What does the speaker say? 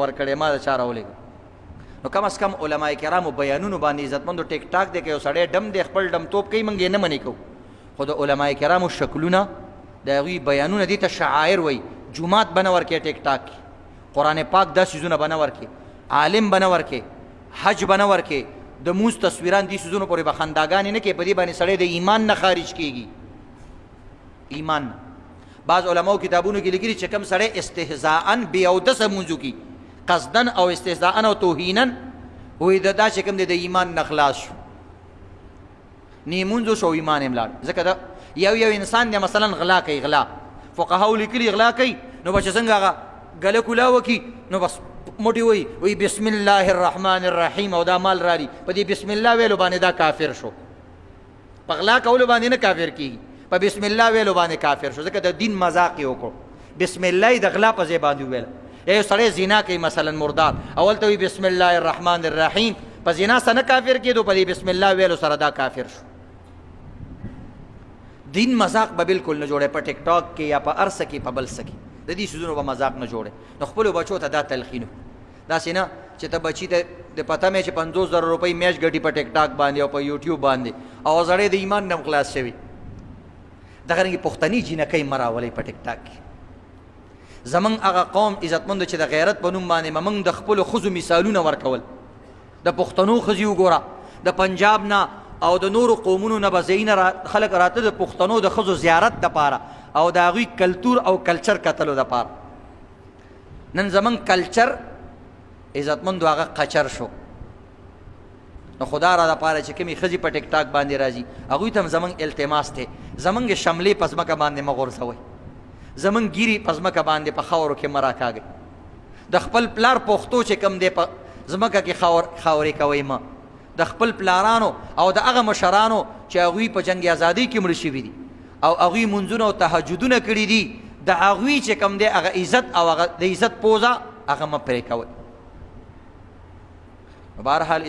ورکړې ما د چا راولېږه نو کم از کم علماء کرامو بیانونو باندې عزتمندو ټیک ټاک دی که یو سړی ډم دی خپل ډم توپ کوي موږ یې نه منې کوو خو د علماء کرامو شکلونه د هغوی بیانونه دي ته شعائر وایي جومات به نه ورکې ټیک ټاک کې قرآن پاک دا څیزونه به نه ورکې عالم به نه ورکې حج به نه ورکې د مونځ تصویران دې څیزونو پورې به خنداګانې نه کوي په دې باندې سړی د ایمان نه خارج کېږي ایمان نه بعض علماو کتابونو کې لیکلي چې کوم سړی استهزاءً بې اودسه مونځو کوي قصدن او استهزاءً او توهینا وې دا چې کوم دی د ایمان نه خلاص شو نیمونځو شو ایمان یې ملاړ ځکه دا یو انسان دی مثلا غلا کوي غلا فقهاو لیکلي غلا کوي نو به چې څنګه هغه ګله کولا وکړي نو بس موټي وایي بسم الله الرحمن الرحیم او دا مال رالي په دې بسم الله ویلو باندې دا کافر شو په غلا کولو باندې نه کافر کېږي په بسم الله ویلو باندې کافر شو ځکه د دین مذاق یې وکړو بسم الله یې د غلا په ځای باندې وویل یو سړی زنا کوي مثلا مردار اول ته وي بسم الله الرحمن الرحیم په زنا سره نه کافر کېدو په دې بسم الله ویلو سره دا کافر شو دین مذاق به بالکل نه جوړی په ټیک ټاک کې یا په هر څه کې په بل څه کې د دې څیزونو به مذاق نه جوړی نو خپلو بچو ته دا تلقینو داسې نه چې ته بچي ته د پته مې چې 50,000 روپۍ میاشت ګټي په ټیک ټاک باندې او په یوټیوب باندې او زړی د ایمان نه خلاص شوي دغه رنګې پښتني جینکۍ مه راولئ په ټیک ټاک کې زمونږ هغه قوم عزتمندو چې د غیرت په نوم باندې موږ د خپلو ښځو مثالونه ورکول د پښتنو ښځې وګوره د پنجاب نه او د نورو قومونو نه به ځایونه خلک راته د پښتنو د ښځو زیارت دپاره او د هغوی کلتور او کلچر کتلو دپاره نن زمونږ کلچر عزتمندو هغه قچر شو نو خدا را دپاره چې کومې ښځې په ټیک ټاک باندې راځي هغوی ته هم زمونږ التماس دی زمونږ شملې په ځمکه باندې مه غورځوئ زمونږ ګیرې په ځمکه باندې په خاورو کې مه راکاږئ د خپل پلار پښتو چې کوم دی په ځمکه کې خاورې کوئ مه د خپل پلارانو او د هغه مشرانو چې هغوی په جنګ ازادۍ کې مړه شوي دي او هغوی منځونه او تهجدونه کړي دي د هغوی چې کوم دی هغه عزت او هغه د عزت پوزه هغه مه پرې کوئ بهرحال